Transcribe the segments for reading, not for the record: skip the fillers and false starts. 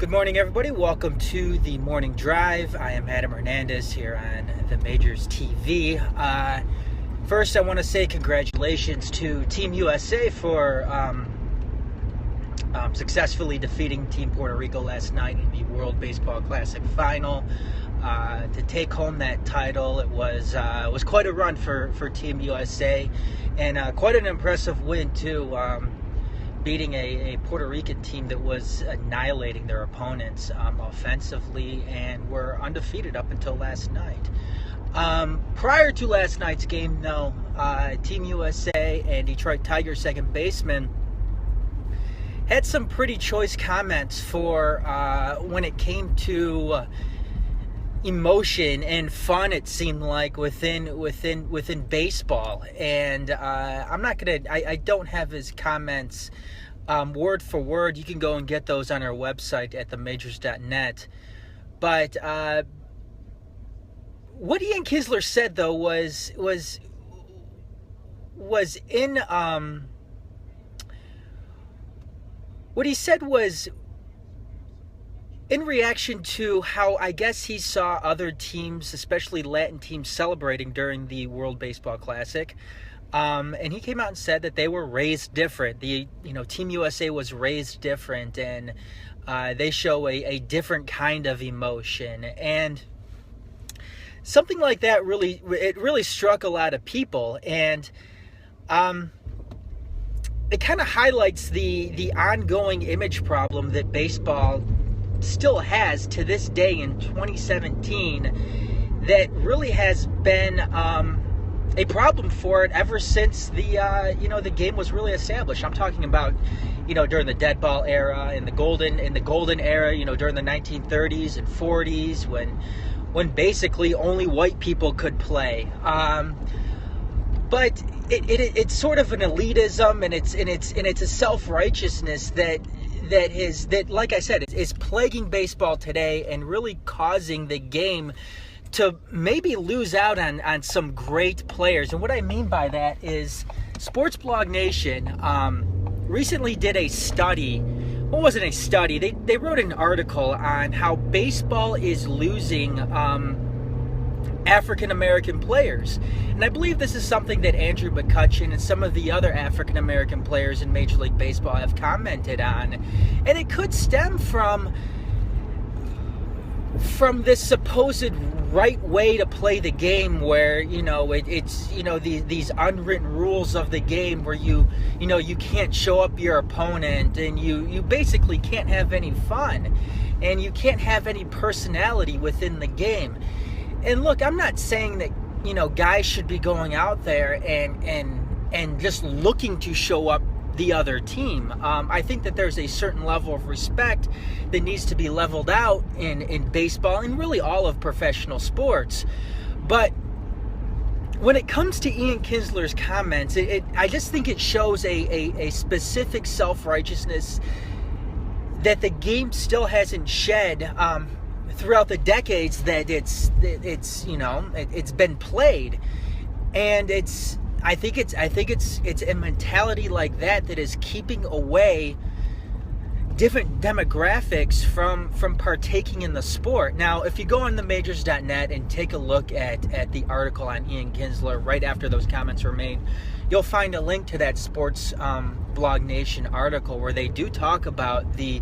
Good morning, everybody. Welcome to the Morning Drive. I am Adam Hernandez here on the Majors TV. First, I want to say congratulations to Team USA for successfully defeating Team Puerto Rico last night in the World Baseball Classic final. To take home that title, it was quite a run for Team USA, and quite an impressive win too. Beating a Puerto Rican team that was annihilating their opponents offensively and were undefeated up until last night. Prior to last night's game, though, Team USA and Detroit Tigers second baseman had some pretty choice comments for when it came to emotion and fun, it seemed like, within baseball. And I don't have his comments word for word. You can go and get those on our website at themajors.net. But what Ian Kinsler said, though, was in what he said was in reaction to how I guess he saw other teams, especially Latin teams, celebrating during the World Baseball Classic. And he came out and said that they were raised different. Team USA was raised different, and they show a different kind of emotion. And something like that really struck a lot of people. And it kind of highlights the ongoing image problem that baseball still has to this day in 2017, that really has been a problem for it ever since the game was really established. I'm talking about during the dead ball era, in the golden era, during the 1930s and 40s, when basically only white people could play. But it's sort of an elitism, and it's a self-righteousness that like I said, is plaguing baseball today and really causing the game to maybe lose out on some great players. And what I mean by that is Sports Blog Nation recently did a study. Well, it wasn't a study. They wrote an article on how baseball is losing African-American players. And I believe this is something that Andrew McCutchen and some of the other African-American players in Major League Baseball have commented on. And it could stem from this supposed right way to play the game, where it's these unwritten rules of the game where you can't show up your opponent, and you basically can't have any fun, and you can't have any personality within the game. And look, I'm not saying that guys should be going out there and just looking to show up the other team. I think that there's a certain level of respect that needs to be leveled out in baseball and really all of professional sports. But when it comes to Ian Kinsler's comments, I just think it shows a specific self-righteousness that the game still hasn't shed throughout the decades that it's been played. And I think it's a mentality like that is keeping away different demographics from partaking in the sport. Now, if you go on themajors.net and take a look at the article on Ian Kinsler right after those comments were made, you'll find a link to that Sports Blog Nation article where they do talk about the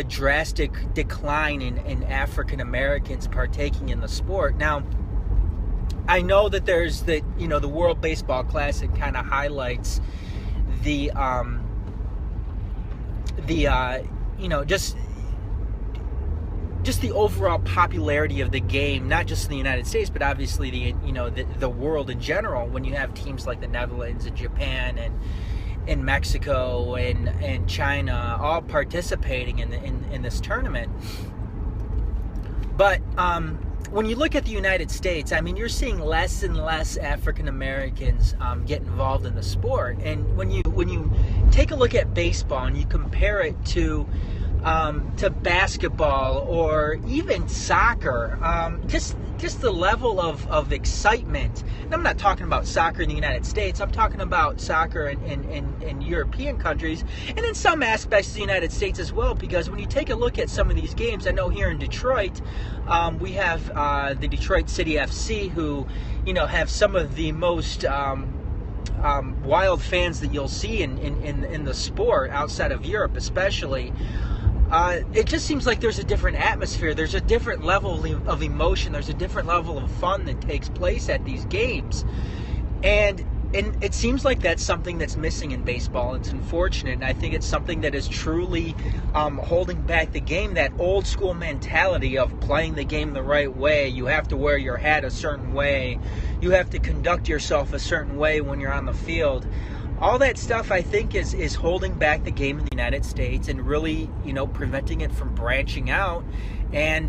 drastic decline in African Americans partaking in the sport. Now, I know that there's the World Baseball Classic kind of highlights just the overall popularity of the game, not just in the United States, but obviously the world in general, when you have teams like the Netherlands and Japan and in Mexico and China all participating in this tournament. But when you look at the United States, I mean, you're seeing less and less African Americans get involved in the sport. And when you take a look at baseball and you compare it to to basketball or even soccer. Just the level of excitement. And I'm not talking about soccer in the United States. I'm talking about soccer in European countries and in some aspects of the United States as well. Because when you take a look at some of these games, I know here in Detroit, we have the Detroit City FC, who have some of the most wild fans that you'll see in the sport outside of Europe, especially. It just seems like there's a different atmosphere. There's a different level of emotion. There's a different level of fun that takes place at these games. And it seems like that's something that's missing in baseball. It's unfortunate, and I think it's something that is truly holding back the game, that old school mentality of playing the game the right way. You have to wear your hat a certain way. You have to conduct yourself a certain way when you're on the field. All that stuff, I think, is holding back the game in the United States and really, preventing it from branching out and,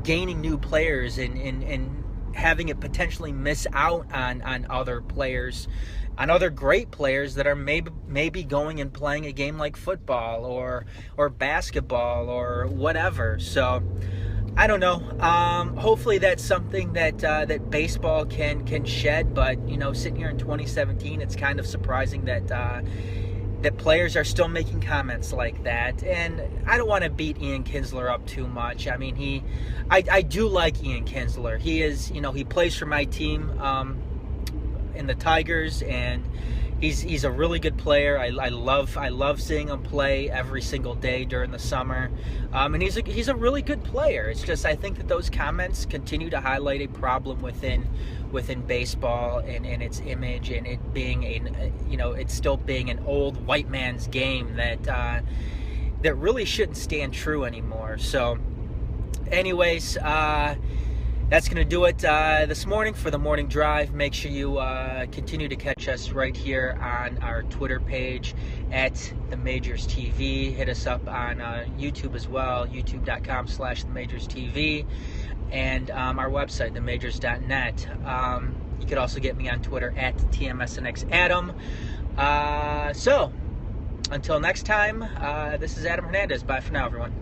gaining new players and having it potentially miss out on other players, on other great players that are maybe going and playing a game like football or basketball or whatever. So I don't know. Hopefully that's something that baseball can shed. But sitting here in 2017, it's kind of surprising that players are still making comments like that. And I don't want to beat Ian Kinsler up too much. I mean, I do like Ian Kinsler. He is, he plays for my team in the Tigers, and he's a really good player. I love seeing him play every single day during the summer, and he's a really good player. It's just I think that those comments continue to highlight a problem within baseball and its image, and it being it's still being an old white man's game that really shouldn't stand true anymore. So, anyways. That's going to do it this morning for the morning drive. Make sure you continue to catch us right here on our Twitter page at The Majors TV. Hit us up on YouTube as well, youtube.com/TheMajorsTV, and our website, themajors.net. You could also get me on Twitter at TMSNXAdam. So, until next time, this is Adam Hernandez. Bye for now, everyone.